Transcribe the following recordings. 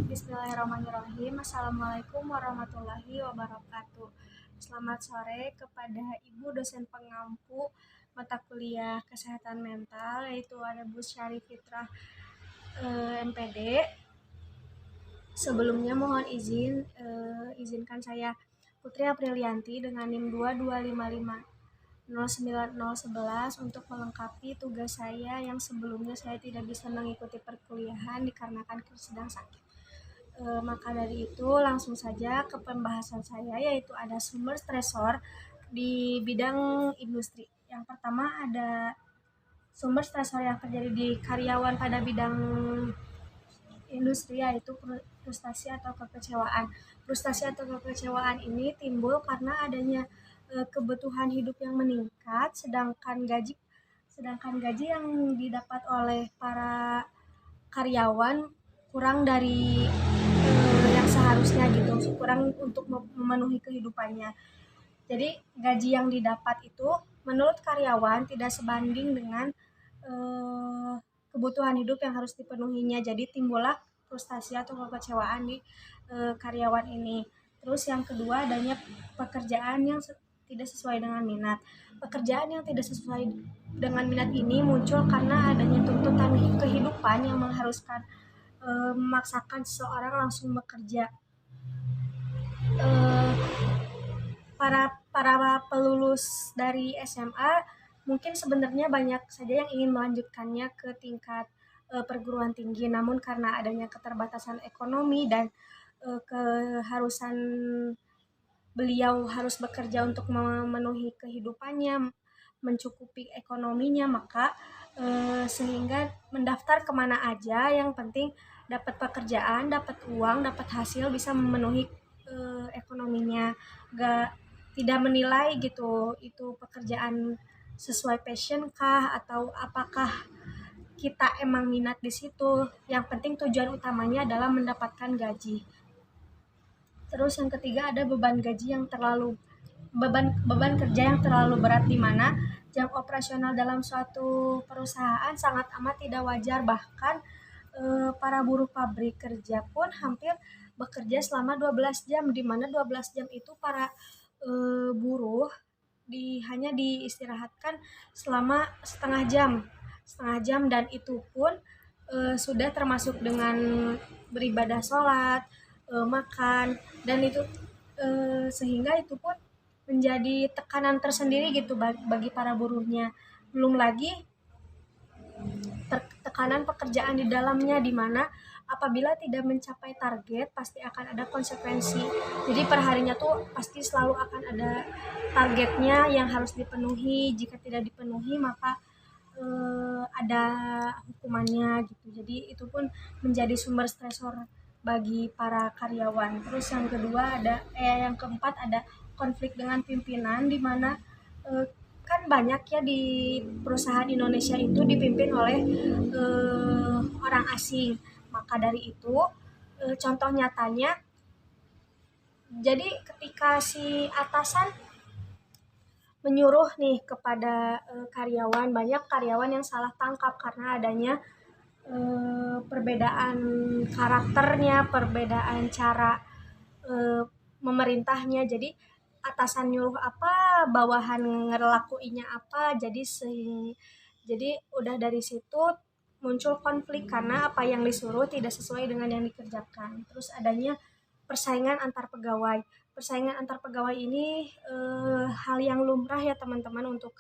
Bismillahirrahmanirrahim. Assalamualaikum warahmatullahi wabarakatuh. Selamat sore kepada Ibu dosen pengampu mata kuliah kesehatan mental, yaitu ada Bu Syarif Fitrah MPD. Sebelumnya mohon izinkan saya Putri Aprilianti dengan NIM 225509011 untuk melengkapi tugas saya yang sebelumnya saya tidak bisa mengikuti perkuliahan dikarenakan sedang sakit. Maka dari itu langsung saja ke pembahasan saya, yaitu ada sumber stresor di bidang industri. Yang pertama ada sumber stresor yang terjadi di karyawan pada bidang industri, yaitu frustasi atau kekecewaan. Frustasi atau kekecewaan ini timbul karena adanya kebutuhan hidup yang meningkat, sedangkan gaji yang didapat oleh para karyawan kurang dari yang seharusnya gitu, kurang untuk memenuhi kehidupannya. Jadi gaji yang didapat itu menurut karyawan tidak sebanding dengan kebutuhan hidup yang harus dipenuhinya. Jadi timbullah frustasi atau kekecewaan di karyawan ini. Terus yang kedua adanya pekerjaan yang tidak sesuai dengan minat. Pekerjaan yang tidak sesuai dengan minat ini muncul karena adanya tuntutan kehidupan yang mengharuskan memaksakan seseorang langsung bekerja. Para pelulus dari SMA mungkin sebenarnya banyak saja yang ingin melanjutkannya ke tingkat perguruan tinggi, namun karena adanya keterbatasan ekonomi dan keharusan beliau harus bekerja untuk memenuhi kehidupannya, mencukupi ekonominya, maka sehingga mendaftar kemana aja yang penting dapat pekerjaan, dapat uang, dapat hasil, bisa memenuhi ekonominya. Tidak menilai gitu itu pekerjaan sesuai passion kah atau apakah kita emang minat di situ. Yang penting tujuan utamanya adalah mendapatkan gaji. Terus yang ketiga ada beban kerja yang terlalu berat, di mana jam operasional dalam suatu perusahaan sangat amat tidak wajar. Bahkan para buruh pabrik kerja pun hampir bekerja selama 12 jam, di mana 12 jam itu para buruh hanya diistirahatkan selama setengah jam, dan itu pun sudah termasuk dengan beribadah sholat, makan, dan itu sehingga itu pun menjadi tekanan tersendiri gitu bagi para buruhnya. Belum lagi tekanan pekerjaan di dalamnya, di mana apabila tidak mencapai target pasti akan ada konsekuensi. Jadi perharinya tuh pasti selalu akan ada targetnya yang harus dipenuhi. Jika tidak dipenuhi maka ada hukumannya gitu. Jadi itu pun menjadi sumber stresor bagi para karyawan. Terus yang keempat ada konflik dengan pimpinan, di mana kan banyak ya di perusahaan Indonesia itu dipimpin oleh orang asing. Maka dari itu contoh nyatanya, jadi ketika si atasan menyuruh nih kepada karyawan, banyak karyawan yang salah tangkap karena adanya perbedaan karakternya, perbedaan cara memerintahnya. Jadi atasan nyuruh apa, bawahan ngelakuinya apa. Jadi udah dari situ muncul konflik karena apa yang disuruh tidak sesuai dengan yang dikerjakan. Terus adanya persaingan antar pegawai. Persaingan antar pegawai ini hal yang lumrah ya teman-teman untuk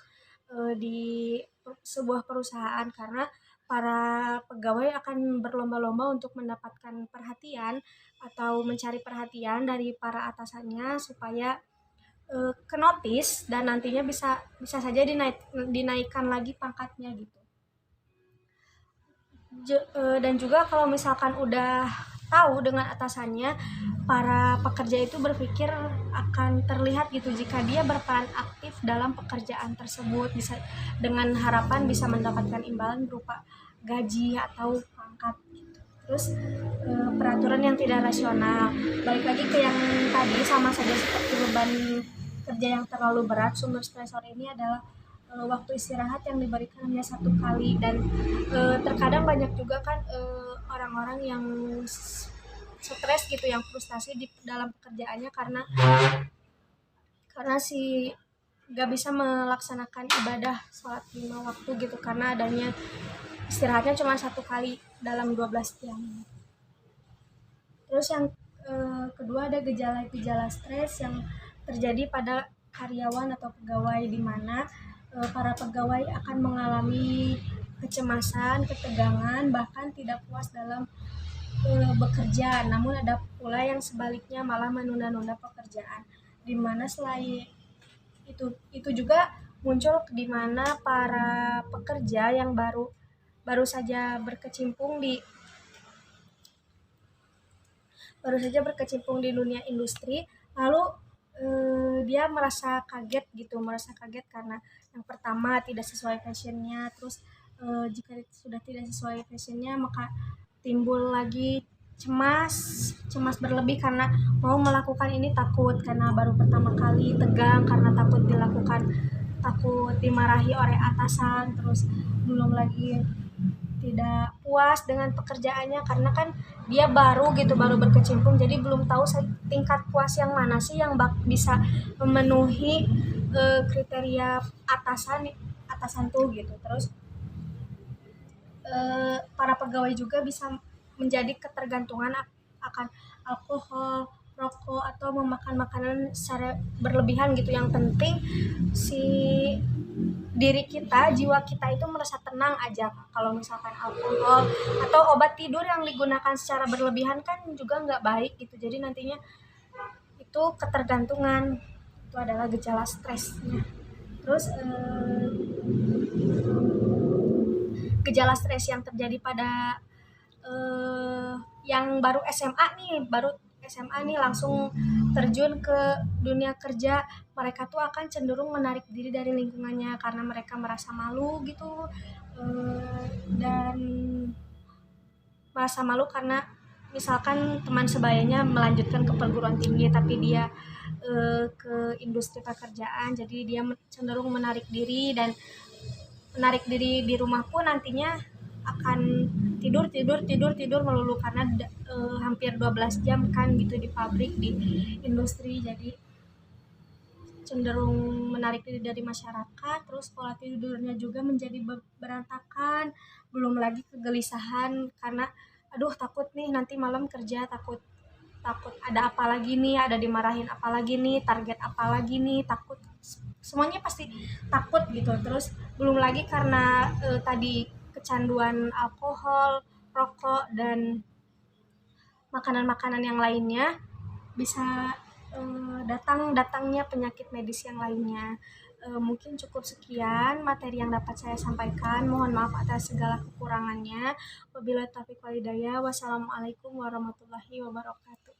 di sebuah perusahaan, karena para pegawai akan berlomba-lomba untuk mendapatkan perhatian atau mencari perhatian dari para atasannya supaya kenotis dan nantinya bisa saja dinaikkan lagi pangkatnya gitu. Dan juga kalau misalkan udah tahu dengan atasannya, para pekerja itu berpikir akan terlihat gitu jika dia berperan aktif dalam pekerjaan tersebut, bisa dengan harapan bisa mendapatkan imbalan berupa gaji atau pangkat gitu. Terus peraturan yang tidak rasional, balik lagi ke yang tadi, sama saja seperti beban kerja yang terlalu berat. Sumber stresor ini adalah waktu istirahat yang diberikan hanya 1 kali, dan terkadang banyak juga kan orang-orang yang stres gitu, yang frustasi di dalam pekerjaannya karena si gak bisa melaksanakan ibadah sholat 5 waktu gitu karena adanya istirahatnya cuma 1 kali dalam 12 jam. Terus yang kedua ada gejala-gejala stres yang terjadi pada karyawan atau pegawai, di mana para pegawai akan mengalami kecemasan, ketegangan, bahkan tidak puas dalam bekerja. Namun ada pula yang sebaliknya malah menunda-nunda pekerjaan, di mana selain itu juga muncul di mana para pekerja yang baru baru saja berkecimpung di baru saja berkecimpung di dunia industri, lalu dia merasa kaget gitu, merasa kaget karena yang pertama tidak sesuai passionnya, terus jika sudah tidak sesuai passionnya maka timbul lagi cemas, cemas berlebih karena mau melakukan ini takut karena baru pertama kali, tegang karena takut dilakukan, takut dimarahi oleh atasan, terus belum lagi tidak puas dengan pekerjaannya karena kan dia baru gitu, baru berkecimpung, jadi belum tahu tingkat puas yang mana sih yang bisa memenuhi kriteria atasan atasan tuh gitu. Terus para pegawai juga bisa menjadi ketergantungan akan alkohol, rokok, atau memakan makanan secara berlebihan gitu. Yang penting si diri kita, jiwa kita itu merasa tenang aja. Kalau misalkan alkohol atau obat tidur yang digunakan secara berlebihan kan juga nggak baik gitu. Jadi nantinya itu ketergantungan, itu adalah gejala stresnya. Terus gejala stres yang terjadi pada yang baru SMA nih langsung terjun ke dunia kerja, mereka tuh akan cenderung menarik diri dari lingkungannya karena mereka merasa malu gitu, dan merasa malu karena misalkan teman sebayanya melanjutkan ke perguruan tinggi tapi dia ke industri pekerjaan, jadi dia cenderung menarik diri, dan menarik diri di rumah pun nantinya akan tidur melulu karena hampir 12 jam kan gitu di pabrik, di industri, jadi cenderung menarik diri dari masyarakat. Terus pola tidurnya juga menjadi berantakan, belum lagi kegelisahan karena aduh takut nih nanti malam kerja, takut takut ada apa lagi nih, ada dimarahin apa lagi nih, target apa lagi nih, takut semuanya pasti takut gitu. Terus belum lagi karena tadi kecanduan alkohol, rokok, dan makanan-makanan yang lainnya bisa datangnya penyakit medis yang lainnya. Mungkin cukup sekian materi yang dapat saya sampaikan. Mohon maaf atas segala kekurangannya. Wabillahi taufiq wal hidayah. Wassalamualaikum warahmatullahi wabarakatuh.